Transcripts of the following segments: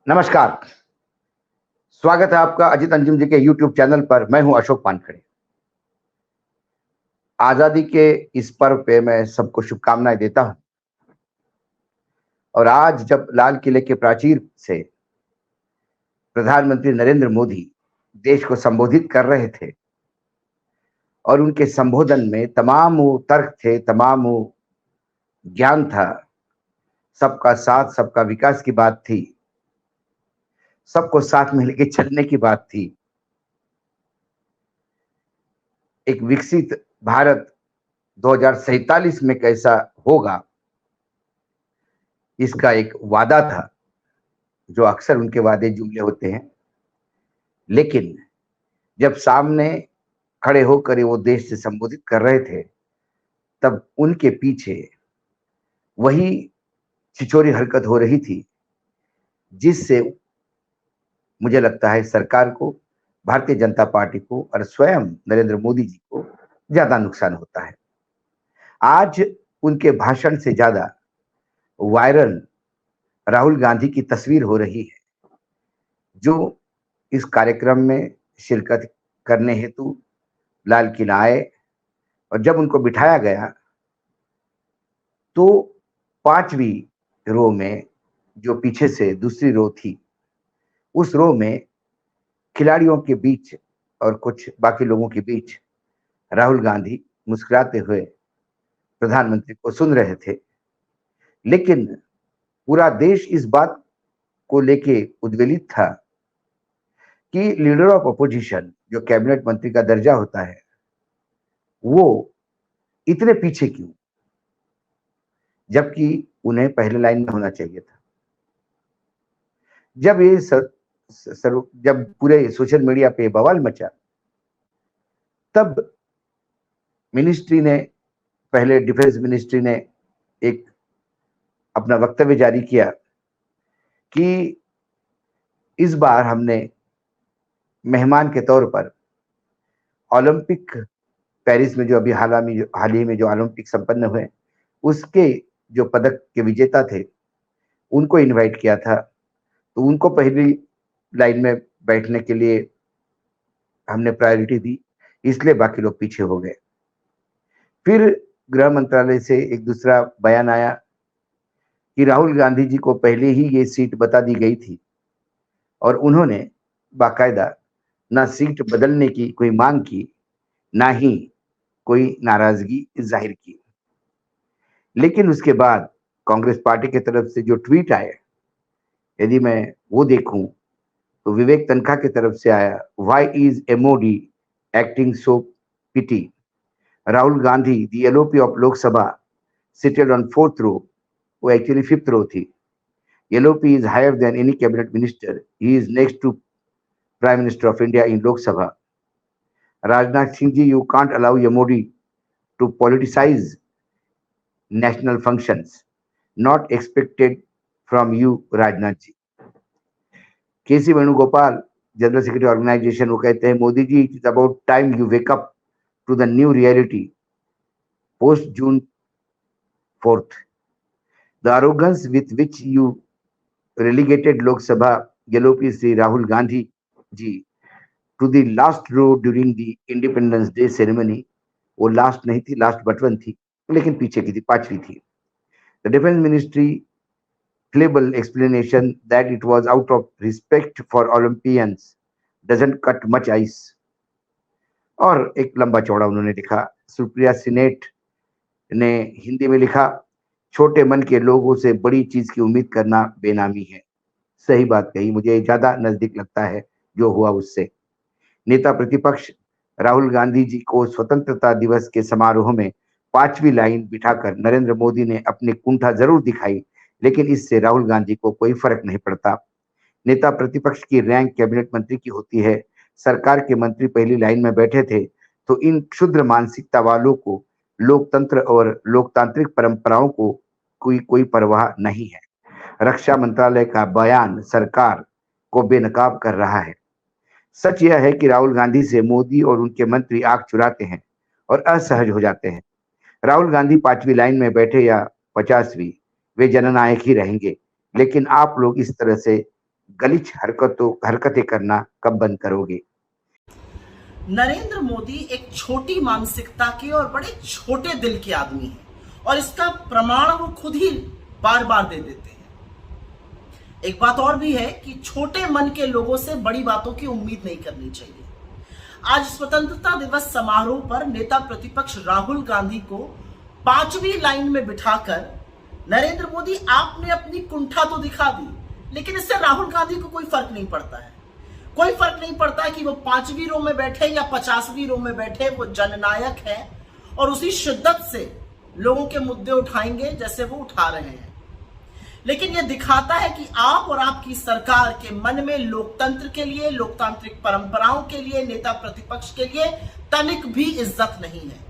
नमस्कार। स्वागत है आपका अजित अंजुम जी के यूट्यूब चैनल पर। मैं हूं अशोक वानखेड़े। आजादी के इस पर्व पे मैं सबको शुभकामनाएं देता हूं। और आज जब लाल किले के प्राचीर से प्रधानमंत्री नरेंद्र मोदी देश को संबोधित कर रहे थे और उनके संबोधन में तमाम वो तर्क थे, तमाम वो ज्ञान था, सबका साथ सबका विकास की बात थी, सबको साथ में लेके चलने की बात थी, एक विकसित भारत 2047 में कैसा होगा इसका एक वादा था, जो अक्सर उनके वादे जुमले होते हैं। लेकिन जब सामने खड़े होकर वो देश से संबोधित कर रहे थे, तब उनके पीछे वही छिछोरी हरकत हो रही थी जिससे मुझे लगता है सरकार को, भारतीय जनता पार्टी को और स्वयं नरेंद्र मोदी जी को ज्यादा नुकसान होता है। आज उनके भाषण से ज्यादा वायरल राहुल गांधी की तस्वीर हो रही है, जो इस कार्यक्रम में शिरकत करने हेतु लाल किला आए। और जब उनको बिठाया गया तो पांचवी रो में, जो पीछे से दूसरी रो थी, उस रो में खिलाड़ियों के बीच और कुछ बाकी लोगों के बीच राहुल गांधी मुस्कुराते हुए प्रधानमंत्री को सुन रहे थे। लेकिन पूरा देश इस बात को लेके उद्वेलित था कि लीडर ऑफ अपोजिशन, जो कैबिनेट मंत्री का दर्जा होता है, वो इतने पीछे क्यों, जबकि उन्हें पहले लाइन में होना चाहिए था। जब ये जब पूरे सोशल मीडिया पे बवाल मचा, तब मिनिस्ट्री ने, पहले डिफेंस मिनिस्ट्री ने एक अपना वक्तव्य जारी किया कि इस बार हमने मेहमान के तौर पर ओलंपिक पेरिस में, जो अभी हाल ही में जो ओलंपिक संपन्न हुए, उसके जो पदक के विजेता थे उनको इनवाइट किया था। तो उनको पहली लाइन में बैठने के लिए हमने प्रायोरिटी दी, इसलिए बाकी लोग पीछे हो गए। फिर गृह मंत्रालय से एक दूसरा बयान आया कि राहुल गांधी जी को पहले ही ये सीट बता दी गई थी और उन्होंने बाकायदा ना सीट बदलने की कोई मांग की, ना ही कोई नाराजगी जाहिर की। लेकिन उसके बाद कांग्रेस पार्टी की तरफ से जो ट्वीट आए, यदि मैं वो देखूं तो विवेक तनखा की तरफ से आया, why is MOD acting so pity, Rahul Gandhi the LOP of Lok Sabha seated on fourth row, वो एक्चुअली फिफ्थ रो थी। LOP is higher than any cabinet minister. He is next to Prime Minister of India in Lok Sabha. Rajnath Singh ji, you can't allow Modi to politicize national functions. Not expected from you, Rajnath ji. KC Venugopal, General Secretary Organization, वो कहते हैं, Modi ji, it is about time you wake up to the new reality post June 4th. The arrogance with which you relegated Lok Sabha LOP Sri Rahul Gandhi ji to the last row during the Independence Day ceremony, वो last नहीं थी, last बटवन थी, लेकिन पीछे की थी, पांचवी थी। The Defense Ministry playable explanation that it was out of respect for Olympians doesn't cut much ice. और एक लंबा चौड़ा उन्होंने लिखा। सुप्रिया सिनेट ने हिंदी में लिखा, छोटे मन के लोगों से बड़ी चीज की उम्मीद करना बेनामी है। सही बात कही, मुझे ज्यादा नजदीक लगता है जो हुआ उससे। नेता प्रतिपक्ष राहुल गांधी जी को स्वतंत्रता दिवस के समारोह में पांचवी लाइन बिठाकर नरेंद्र मोदी ने अपनी कुंठा जरूर दिखाई, लेकिन इससे राहुल गांधी को कोई फर्क नहीं पड़ता। नेता प्रतिपक्ष की रैंक कैबिनेट मंत्री की होती है। सरकार के मंत्री पहली लाइन में बैठे थे, तो इन क्षुद्र मानसिकता वालों को लोकतंत्र और लोकतांत्रिक परंपराओं को कोई परवाह नहीं है। रक्षा मंत्रालय का बयान सरकार को बेनकाब कर रहा है। सच यह है कि राहुल गांधी से मोदी और उनके मंत्री आंख चुराते हैं और असहज हो जाते हैं। राहुल गांधी पांचवी लाइन में बैठे या 50वीं, वे जननायक ही रहेंगे। लेकिन आप लोग इस तरह से गलीच हरकतें करना कब बंद करोगे? नरेंद्र मोदी एक छोटी मानसिकता के और बड़े छोटे दिल के आदमी हैं और इसका प्रमाण वो खुद ही बार बार दे देते हैं। एक बात और भी है कि छोटे मन के लोगों से बड़ी बातों की उम्मीद नहीं करनी चाहिए। आज स्वतंत्रता दिवस समारोह पर नेता प्रतिपक्ष राहुल गांधी को 5वीं लाइन में बिठाकर नरेंद्र मोदी आपने अपनी कुंठा तो दिखा दी, लेकिन इससे राहुल गांधी को कोई फर्क नहीं पड़ता है। कोई फर्क नहीं पड़ता कि वो 5वीं रो में बैठे या 50वीं रो में बैठे, वो जननायक है और उसी शिद्दत से लोगों के मुद्दे उठाएंगे जैसे वो उठा रहे हैं। लेकिन यह दिखाता है कि आप और आपकी सरकार के मन में लोकतंत्र के लिए, लोकतांत्रिक परंपराओं के लिए, नेता प्रतिपक्ष के लिए तनिक भी इज्जत नहीं है।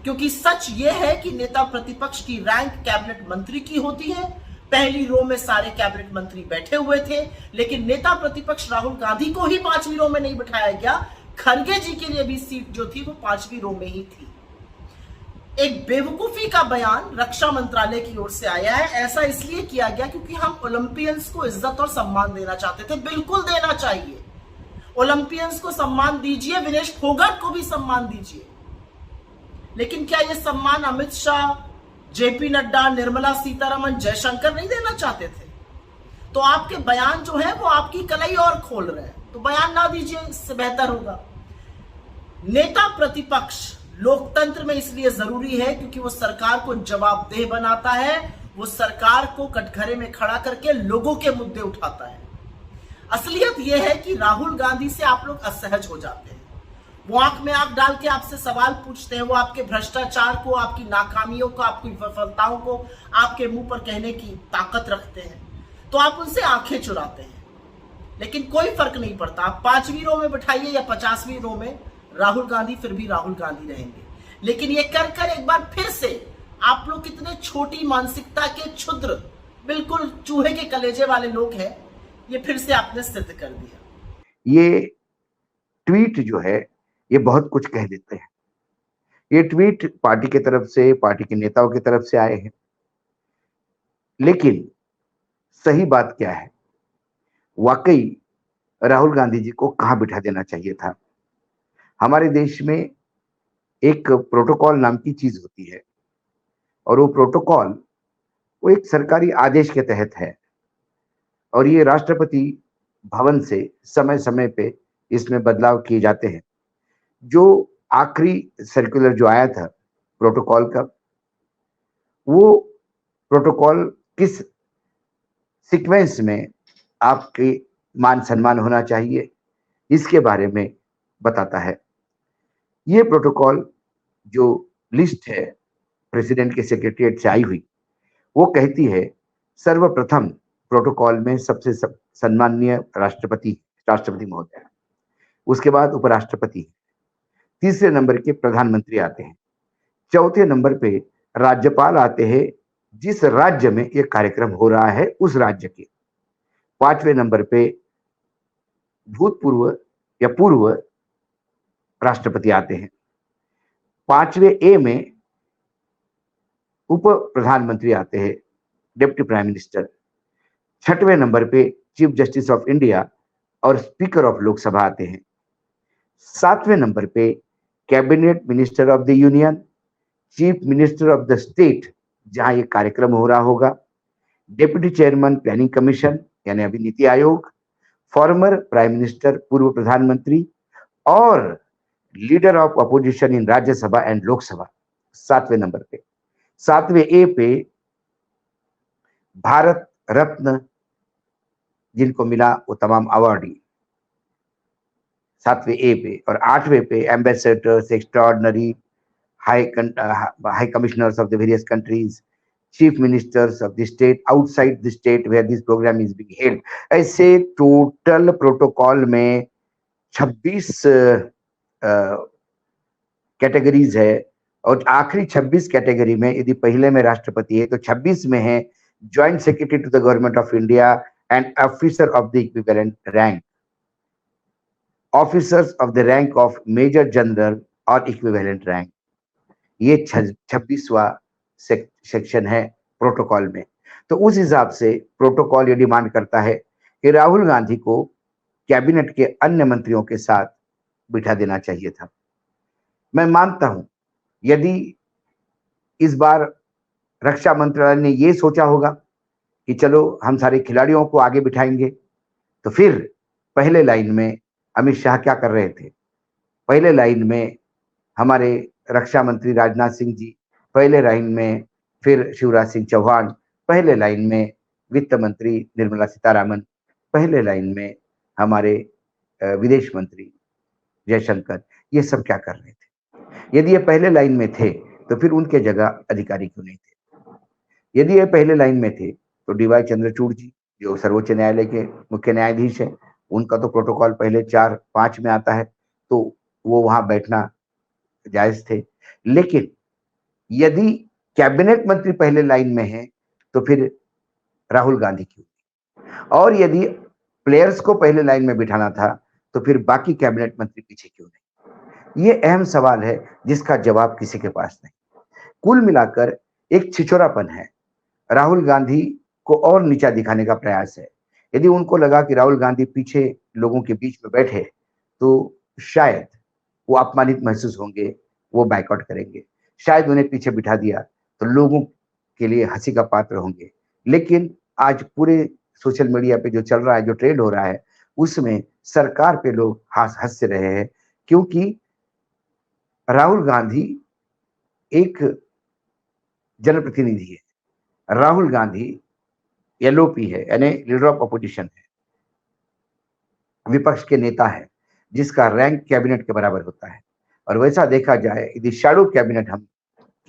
क्योंकि सच यह है कि नेता प्रतिपक्ष की रैंक कैबिनेट मंत्री की होती है। पहली रो में सारे कैबिनेट मंत्री बैठे हुए थे, लेकिन नेता प्रतिपक्ष राहुल गांधी को ही 5वीं रो में नहीं बिठाया गया। खड़गे जी के लिए भी सीट जो थी वो 5वीं रो में ही थी। एक बेवकूफी का बयान रक्षा मंत्रालय की ओर से आया है। ऐसा इसलिए किया गया क्योंकि हम ओलंपियंस को इज्जत और सम्मान देना चाहते थे। बिल्कुल देना चाहिए, ओलंपियंस को सम्मान दीजिए, विनेश फोगाट को भी सम्मान दीजिए, लेकिन क्या यह सम्मान अमित शाह, जेपी नड्डा, निर्मला सीतारमन, जयशंकर नहीं देना चाहते थे? तो आपके बयान जो है वो आपकी कलाई और खोल रहे हैं, तो बयान ना दीजिए, इससे बेहतर होगा। नेता प्रतिपक्ष लोकतंत्र में इसलिए जरूरी है क्योंकि वो सरकार को जवाबदेह बनाता है, वो सरकार को कटघरे में खड़ा करके लोगों के मुद्दे उठाता है। असलियत यह है कि राहुल गांधी से आप लोग असहज हो जाते हैं। वो आंख में आंख डाल के आपसे सवाल पूछते हैं, वो आपके भ्रष्टाचार को, आपकी नाकामियों को, आपकी विफलताओं को आपके मुंह पर कहने की ताकत रखते हैं, तो आप उनसे आंखें चुराते हैं। लेकिन कोई फर्क नहीं पड़ता, आप 5वीं रो में बिठाइए या 50वीं रो में, राहुल गांधी फिर भी राहुल गांधी रहेंगे। लेकिन ये कर कर एक बार फिर से आप लोग कितने छोटी मानसिकता के क्षुद्र, बिल्कुल चूहे के कलेजे वाले लोग हैं, ये फिर से आपने सिद्ध कर दिया। ये ट्वीट जो है ये बहुत कुछ कह देते हैं। ये ट्वीट पार्टी की तरफ से, पार्टी के नेताओं की तरफ से आए हैं, लेकिन सही बात क्या है? वाकई राहुल गांधी जी को कहां बिठा देना चाहिए था? हमारे देश में एक प्रोटोकॉल नाम की चीज होती है और वो प्रोटोकॉल वो एक सरकारी आदेश के तहत है और ये राष्ट्रपति भवन से समय समय पे इसमें बदलाव किए जाते हैं। जो आखिरी सर्कुलर जो आया था प्रोटोकॉल का, वो प्रोटोकॉल किस सीक्वेंस में आपके मान सम्मान होना चाहिए इसके बारे में बताता है। ये प्रोटोकॉल जो लिस्ट है प्रेसिडेंट के सेक्रेटरीट से आई हुई, वो कहती है सर्वप्रथम प्रोटोकॉल में सबसे सम्माननीय राष्ट्रपति महोदय, उसके बाद उपराष्ट्रपति, तीसरे नंबर के प्रधानमंत्री आते हैं, चौथे नंबर पे राज्यपाल आते हैं जिस राज्य में ये कार्यक्रम हो रहा है उस राज्य के, पांचवें नंबर पे भूतपूर्व या पूर्व राष्ट्रपति आते हैं, पांचवें ए में उप प्रधानमंत्री आते हैं, डिप्टी प्राइम मिनिस्टर, छठवें नंबर पे चीफ जस्टिस ऑफ इंडिया और स्पीकर ऑफ लोकसभा आते हैं, सातवें नंबर पे cabinet minister of the union, chief minister of the state जहां ये कार्यक्रम हो रहा होगा, डेप्यूटी चेयरमैन प्लानिंग कमीशन यानी अभी NITI Aayog, former prime minister पूर्व प्रधानमंत्री और leader of opposition in Rajya Sabha and Lok Sabha सातवें नंबर पे। सातवें ए पे भारत रत्न जिनको मिला वो तमाम अवार्डी सातवें ए पे, और आठवें पे ambassadors, extraordinary high commissioners of the various countries, chief ministers of the state outside the state where this programme is being held. ऐसे टोटल प्रोटोकॉल में 26 कैटेगरीज है और आखिरी 26 कैटेगरी में यदि पहले में राष्ट्रपति है तो 26 में है joint secretary to the government of India and officer of the equivalent rank, officers of the rank of major general और इक्विवेलेंट रैंक। ये 26वां सेक्शन है प्रोटोकॉल में। तो उस हिसाब से प्रोटोकॉल ये डिमांड करता है कि राहुल गांधी को कैबिनेट के अन्य मंत्रियों के साथ बिठा देना चाहिए था। मैं मानता हूं यदि इस बार रक्षा मंत्रालय ने ये सोचा होगा कि चलो हम सारे खिलाड़ियों को आगे बिठाएंगे, तो फिर पहले लाइन में अमित शाह क्या कर रहे थे? पहले लाइन में हमारे रक्षा मंत्री राजनाथ सिंह जी, पहले लाइन में फिर शिवराज सिंह चौहान, पहले लाइन में वित्त मंत्री निर्मला सीतारामन, पहले लाइन में हमारे विदेश मंत्री जयशंकर, ये सब क्या कर रहे थे? यदि ये पहले लाइन में थे तो फिर उनके जगह अधिकारी क्यों नहीं थे? यदि ये पहले लाइन में थे तो डीवाई चंद्रचूड़ जी, जो सर्वोच्च न्यायालय के मुख्य न्यायाधीश है, उनका तो प्रोटोकॉल पहले 4-5 में आता है, तो वो वहां बैठना जायज थे। लेकिन यदि कैबिनेट मंत्री पहले लाइन में है तो फिर राहुल गांधी क्यों? और यदि प्लेयर्स को पहले लाइन में बिठाना था तो फिर बाकी कैबिनेट मंत्री पीछे क्यों नहीं? ये अहम सवाल है जिसका जवाब किसी के पास नहीं। कुल मिलाकर एक छिछोरापन है, राहुल गांधी को और नीचा दिखाने का प्रयास है। यदि उनको लगा कि राहुल गांधी पीछे लोगों के बीच में बैठे तो शायद वो अपमानित महसूस होंगे, वो बाइकआउट करेंगे। शायद उन्हें पीछे बिठा दिया तो लोगों के लिए हंसी का पात्र होंगे। लेकिन आज पूरे सोशल मीडिया पे जो चल रहा है, जो ट्रेंड हो रहा है, उसमें सरकार पे लोग हंस रहे हैं, क्योंकि राहुल गांधी एक जनप्रतिनिधि है। राहुल गांधी एलओपी है, यानी लीडर ऑफ अपोजिशन है, विपक्ष के नेता है, जिसका रैंक कैबिनेट के बराबर होता है। और वैसा देखा जाए, यदि शैडो कैबिनेट हम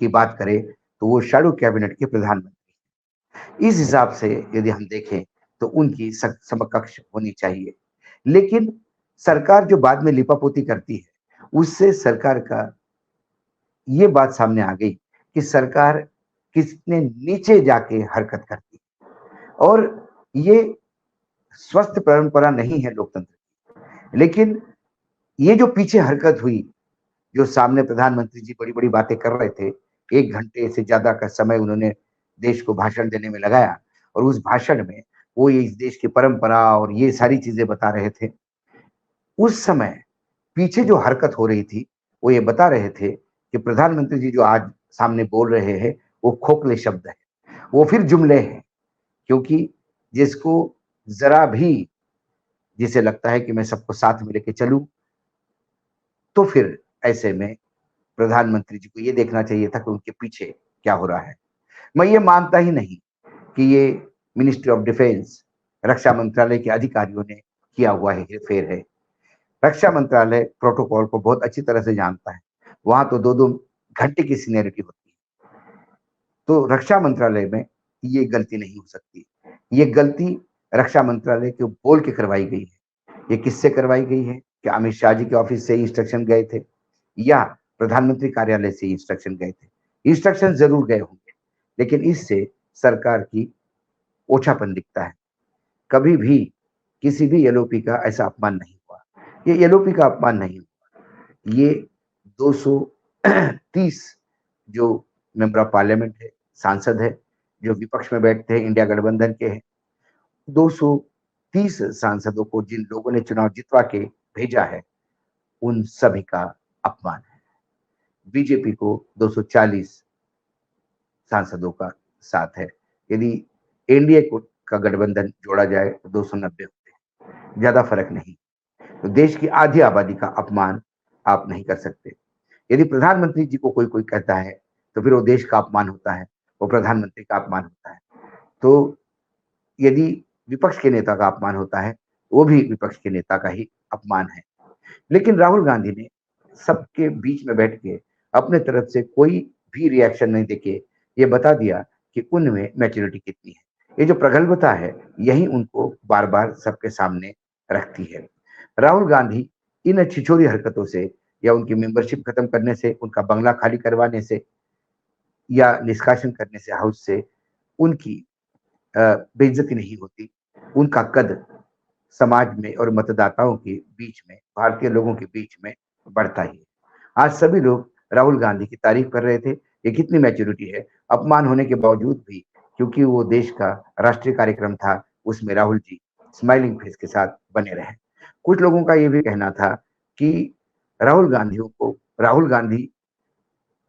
की बात करें तो वो शैडो कैबिनेट के प्रधानमंत्री। इस हिसाब से यदि हम देखें तो उनकी समकक्ष होनी चाहिए। लेकिन सरकार जो बाद में लिपापोती करती है, उससे सरकार का ये बात सामने आ गई कि सरकार कितने नीचे जाके हरकत करती है, और ये स्वस्थ परंपरा नहीं है लोकतंत्र की। लेकिन ये जो पीछे हरकत हुई, जो सामने प्रधानमंत्री जी बड़ी बड़ी बातें कर रहे थे, 1 घंटे से ज्यादा का समय उन्होंने देश को भाषण देने में लगाया, और उस भाषण में वो ये इस देश की परंपरा और ये सारी चीजें बता रहे थे। उस समय पीछे जो हरकत हो रही थी, वो ये बता रहे थे कि प्रधानमंत्री जी जो आज सामने बोल रहे हैं वो खोखले शब्द है, वो फिर जुमले हैं। क्योंकि जिसको जरा भी, जिसे लगता है कि मैं सबको साथ में लेके चलूं, तो फिर ऐसे में प्रधानमंत्री जी को ये देखना चाहिए था कि उनके पीछे क्या हो रहा है। मैं ये मानता ही नहीं कि ये मिनिस्ट्री ऑफ डिफेंस, रक्षा मंत्रालय के अधिकारियों ने किया हुआ है हेरफेर है। रक्षा मंत्रालय प्रोटोकॉल को बहुत अच्छी तरह से जानता है। वहां तो 2-2 घंटे की सीनियरिटी होती है, तो रक्षा मंत्रालय में ये गलती नहीं हो सकती। ये गलती रक्षा मंत्रालय के बोल के करवाई गई है। ये किससे करवाई गई है? कि अमित शाह जी के ऑफिस से इंस्ट्रक्शन गए थे या प्रधानमंत्री कार्यालय से इंस्ट्रक्शन गए थे? इंस्ट्रक्शन जरूर गए होंगे, लेकिन इससे सरकार की ओछापन दिखता है। कभी भी किसी भी एलओपी का ऐसा अपमान नहीं हुआ। ये एलओपी का अपमान नहीं हुआ। ये 230 जो मेंबर ऑफ पार्लियामेंट है, सांसद है, जो विपक्ष में बैठते हैं, इंडिया गठबंधन के हैं, 230 सांसदों को जिन लोगों ने चुनाव जितवा के भेजा है, उन सभी का अपमान है। बीजेपी को 240 सांसदों का साथ है। यदि एनडीए को का गठबंधन जोड़ा जाए तो 290 होते हैं, ज्यादा फर्क नहीं। तो देश की आधी आबादी का अपमान आप नहीं कर सकते। यदि प्रधानमंत्री जी को कोई कोई कहता है तो फिर वो देश का अपमान होता है, वो प्रधानमंत्री का अपमान होता है। तो यदि विपक्ष के नेता का अपमान होता है, वो भी विपक्ष के नेता का ही अपमान है। लेकिन राहुल गांधी ने सबके बीच में बैठ के अपने तरफ से कोई भी रिएक्शन नहीं देके ये बता दिया कि उनमें मैच्योरिटी कितनी है। ये जो प्रगल्भता है, यही उनको बार बार सबके सामने रखती है। राहुल गांधी इन छिछोरी हरकतों से, या उनकी मेंबरशिप खत्म करने से, उनका बंगला खाली करवाने से, या निष्कासन करने से हाउस से, उनकी बेइज्जती नहीं होती। उनका कद समाज में और मतदाताओं के बीच में, भारतीय लोगों के बीच में बढ़ता ही है। आज सभी लोग राहुल गांधी की तारीफ कर रहे थे। ये कितनी मैच्योरिटी है, अपमान होने के बावजूद भी, क्योंकि वो देश का राष्ट्रीय कार्यक्रम था, उसमें राहुल जी स्माइलिंग फेस के साथ बने रहे। कुछ लोगों का ये भी कहना था कि राहुल गांधी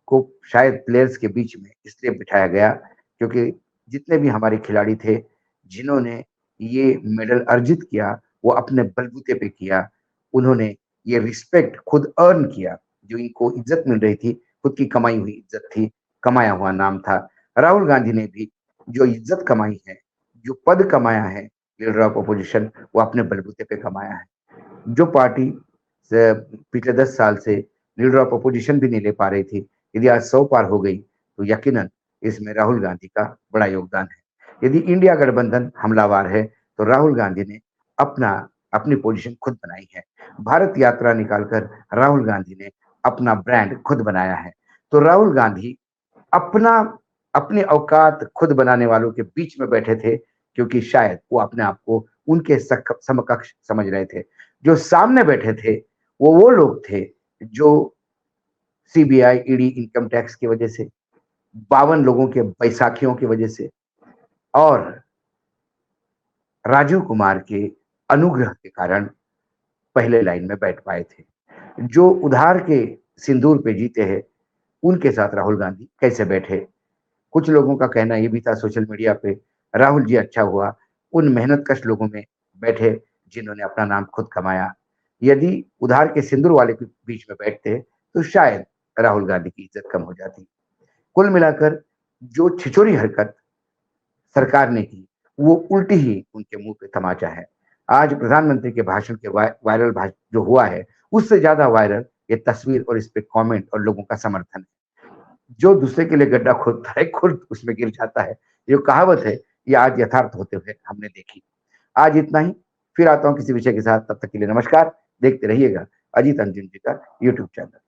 को शायद प्लेयर्स के बीच में इसलिए बिठाया गया क्योंकि जितने भी हमारे खिलाड़ी थे जिन्होंने ये मेडल अर्जित किया वो अपने बलबूते पे किया। उन्होंने ये रिस्पेक्ट खुद अर्न किया, जो इनको इज्जत मिल रही थी खुद की कमाई हुई इज्जत थी, कमाया हुआ नाम था। राहुल गांधी ने भी जो इज्जत कमाई है, जो पद कमाया है लीडर ऑफ अपोजिशन, वो अपने बलबूते पे कमाया है। जो पार्टी पिछले 10 साल से लीडर ऑफ अपोजिशन भी नहीं ले पा रही थी, यदि आज 100 पार हो गई तो यकीनन इसमें राहुल गांधी का बड़ा योगदान है। यदि इंडिया गठबंधन हमलावर है तो राहुल गांधी ने अपनी पोजीशन खुद बनाई है। भारत यात्रा निकालकर राहुल गांधी ने अपना ब्रांड खुद बनाया है। तो राहुल गांधी अपना अपनी औकात खुद बनाने वालों के बीच में बैठे थे क्योंकि शायद वो अपने आप को उनके समकक्ष समझ रहे थे। जो सामने बैठे थे वो लोग थे जो सीबीआई, ईडी, इनकम टैक्स की वजह से, 52 लोगों के बैसाखियों की वजह से और राजीव कुमार के अनुग्रह के कारण पहले लाइन में बैठ पाए थे। जो उधार के सिंदूर पे जीते हैं उनके साथ राहुल गांधी कैसे बैठे? कुछ लोगों का कहना ये भी था सोशल मीडिया पे, राहुल जी अच्छा हुआ उन मेहनतकश लोगों में बैठे जिन्होंने अपना नाम खुद कमाया। यदि उधार के सिंदूर वाले के बीच में बैठते तो शायद राहुल गांधी की इज्जत कम हो जाती। कुल मिलाकर जो छिछोरी हरकत सरकार ने की वो उल्टी ही उनके मुंह पे तमाचा है। आज प्रधानमंत्री के भाषण के वायरल जो हुआ है उससे ज्यादा वायरल ये तस्वीर और इस पे कमेंट और लोगों का समर्थन है। जो दूसरे के लिए गड्ढा खोदता है खुद उसमें गिर जाता है, ये कहावत है, ये आज यथार्थ होते हुए हमने देखी। आज इतना ही, फिर आता हूं किसी विषय के साथ, तब तक के लिए नमस्कार। देखते रहिएगा अजीत अंजुन जी का यूट्यूब चैनल।